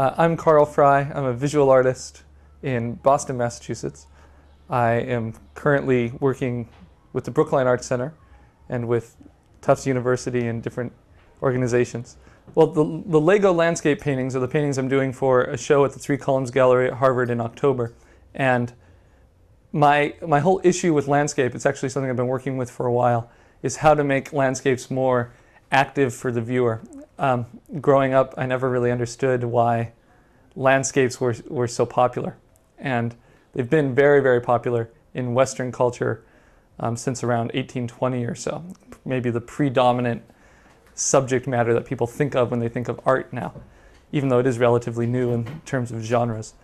I'm Karl Frey. I'm a visual artist in Boston, Massachusetts. I am currently working with the Brookline Arts Center and with Tufts University and different organizations. Well, the Lego landscape paintings are the paintings I'm doing for a show at the Three Columns Gallery at Harvard in October. And my whole issue with landscape, it's actually something I've been working with for a while, is how to make landscapes more active for the viewer. Growing up, I never really understood why landscapes were so popular. And they've been very, very popular in Western culture since around 1820 or so. Maybe the predominant subject matter that people think of when they think of art now, even though it is relatively new in terms of genres.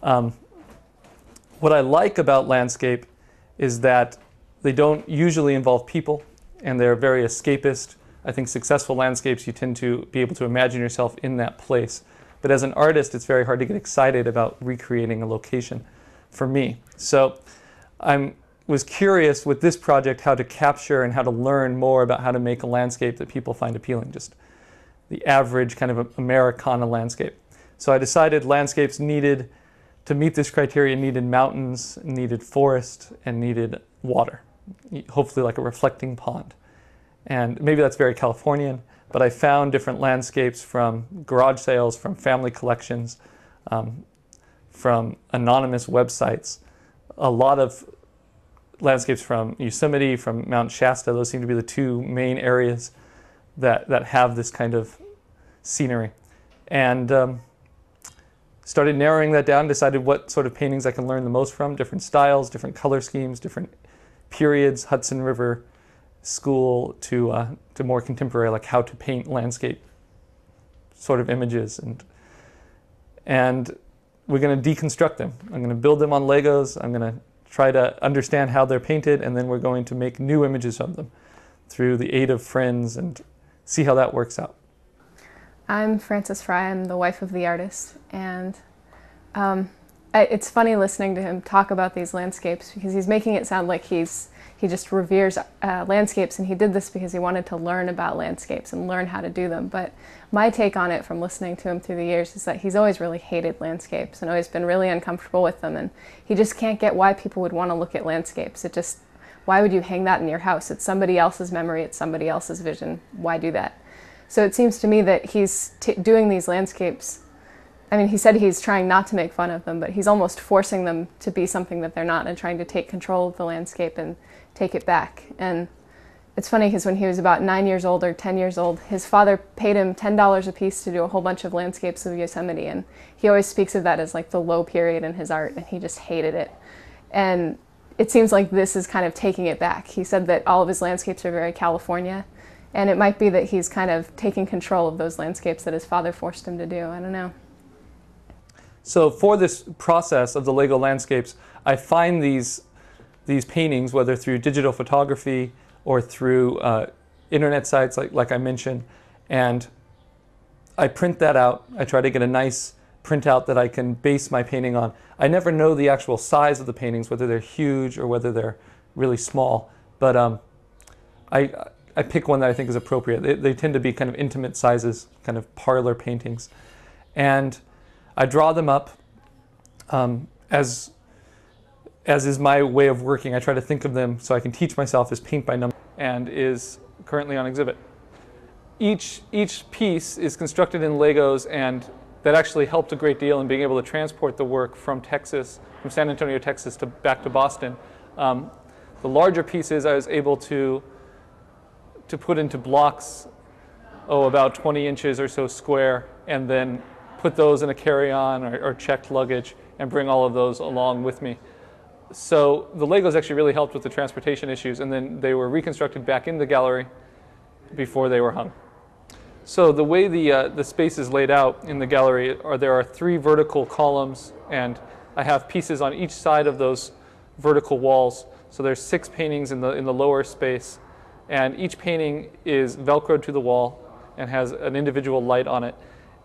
What I like about landscape is that they don't usually involve people, and they're very escapist. I think successful landscapes, you tend to be able to imagine yourself in that place. But as an artist, it's very hard to get excited about recreating a location for me. So I was curious with this project how to capture and how to learn more about how to make a landscape that people find appealing, just the average kind of Americana landscape. So I decided landscapes needed, to meet this criteria, needed mountains, needed forest, and needed water, hopefully like a reflecting pond. And maybe that's very Californian, but I found different landscapes from garage sales, from family collections, from anonymous websites, a lot of landscapes from Yosemite, from Mount Shasta. Those seem to be the two main areas that have this kind of scenery. And started narrowing that down, decided what sort of paintings I can learn the most from, different styles, different color schemes, different periods, Hudson River school to more contemporary, like how to paint landscape sort of images. And we're going to deconstruct them. I'm going to build them on Legos. I'm going to try to understand how they're painted, and then we're going to make new images of them through the aid of friends and see how that works out. I'm Frances Frey. I'm the wife of the artist, and it's funny listening to him talk about these landscapes because he's making it sound like he just reveres landscapes, and he did this because he wanted to learn about landscapes and learn how to do them. But my take on it from listening to him through the years is that he's always really hated landscapes and always been really uncomfortable with them, and he just can't get why people would want to look at landscapes. Why would you hang that in your house? It's somebody else's memory, it's somebody else's vision. Why do that? So it seems to me that he's doing these landscapes. I mean, he said he's trying not to make fun of them, but he's almost forcing them to be something that they're not and trying to take control of the landscape and take it back. And it's funny because when he was about 9 years old or 10 years old, his father paid him $10 a piece to do a whole bunch of landscapes of Yosemite, and he always speaks of that as like the low period in his art, and he just hated it. And it seems like this is kind of taking it back. He said that all of his landscapes are very California, and it might be that he's kind of taking control of those landscapes that his father forced him to do. I don't know. So for this process of the Lego landscapes, I find these paintings, whether through digital photography or through internet sites like I mentioned, and I print that out. I try to get a nice printout that I can base my painting on. I never know the actual size of the paintings, whether they're huge or whether they're really small, but I pick one that I think is appropriate. They tend to be kind of intimate sizes, kind of parlor paintings. And I draw them up as is my way of working. I try to think of them so I can teach myself as paint by number, and is currently on exhibit. Each piece is constructed in Legos, and that actually helped a great deal in being able to transport the work from Texas, from San Antonio, Texas, back to Boston. The larger pieces I was able to put into blocks, about 20 inches or so square, and then put those in a carry-on or checked luggage and bring all of those along with me. So the Legos actually really helped with the transportation issues, and then they were reconstructed back in the gallery before they were hung. So the way the space is laid out in the gallery there are 3 vertical columns, and I have pieces on each side of those vertical walls. So there's 6 paintings in the lower space, and each painting is Velcroed to the wall and has an individual light on it.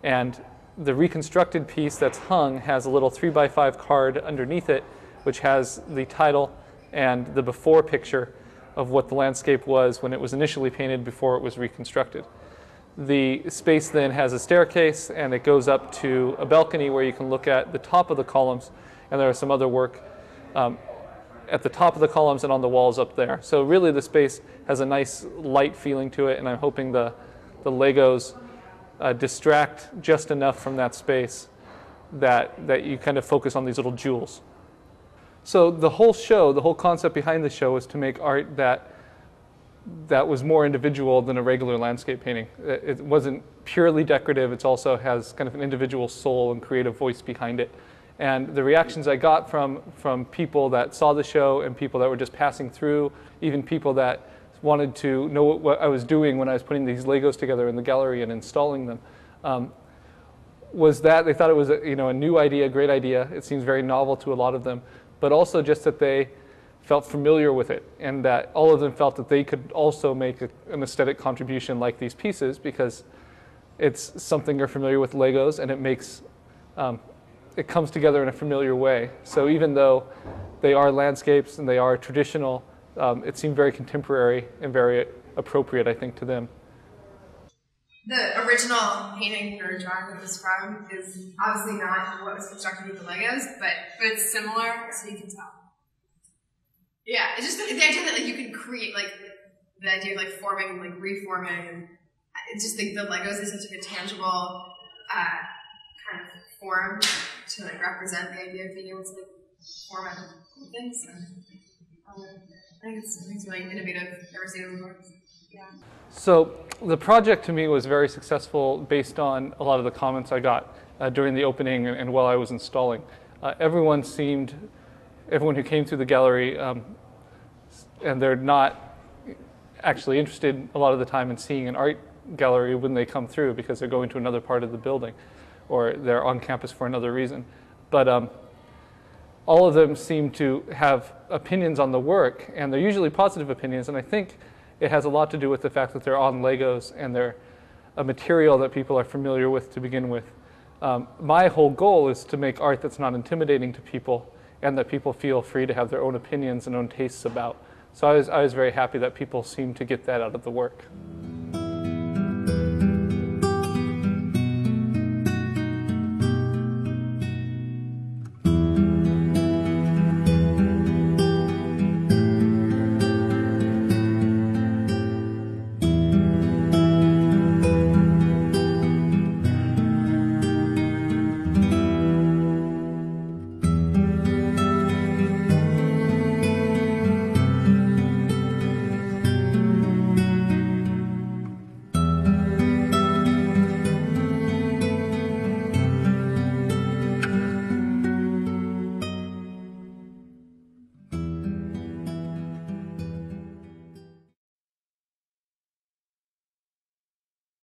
And the reconstructed piece that's hung has a little 3x5 card underneath it, which has the title and the before picture of what the landscape was when it was initially painted before it was reconstructed. The space then has a staircase, and it goes up to a balcony where you can look at the top of the columns, and there is some other work at the top of the columns and on the walls up there. So really the space has a nice light feeling to it, and I'm hoping the Legos distract just enough from that space that you kind of focus on these little jewels. So the whole show, the whole concept behind the show was to make art that was more individual than a regular landscape painting. It wasn't purely decorative, it also has kind of an individual soul and creative voice behind it. And the reactions I got from people that saw the show and people that were just passing through, even people that wanted to know what I was doing when I was putting these Legos together in the gallery and installing them, was that they thought it was a new idea, a great idea. It seems very novel to a lot of them, but also just that they felt familiar with it, and that all of them felt that they could also make an aesthetic contribution like these pieces, because it's something you're familiar with, Legos, and it makes it comes together in a familiar way. So even though they are landscapes and they are traditional, it seemed very contemporary and very appropriate, I think, to them. The original painting or drawing that was from is obviously not what was constructed with the Legos, but it's similar, so you can tell. Yeah, it's just the idea that you can create, the idea of forming and reforming, and it's just the Legos is such a tangible kind of form to represent the idea of being able to form out of things. And, I think it's really innovative. Never seen it before. Yeah. So the project to me was very successful based on a lot of the comments I got during the opening and while I was installing. Everyone who came through the gallery, and they're not actually interested a lot of the time in seeing an art gallery when they come through because they're going to another part of the building or they're on campus for another reason. But all of them seem to have opinions on the work, and they're usually positive opinions, and I think it has a lot to do with the fact that they're on Legos and they're a material that people are familiar with to begin with. My whole goal is to make art that's not intimidating to people and that people feel free to have their own opinions and own tastes about. So I was very happy that people seemed to get that out of the work.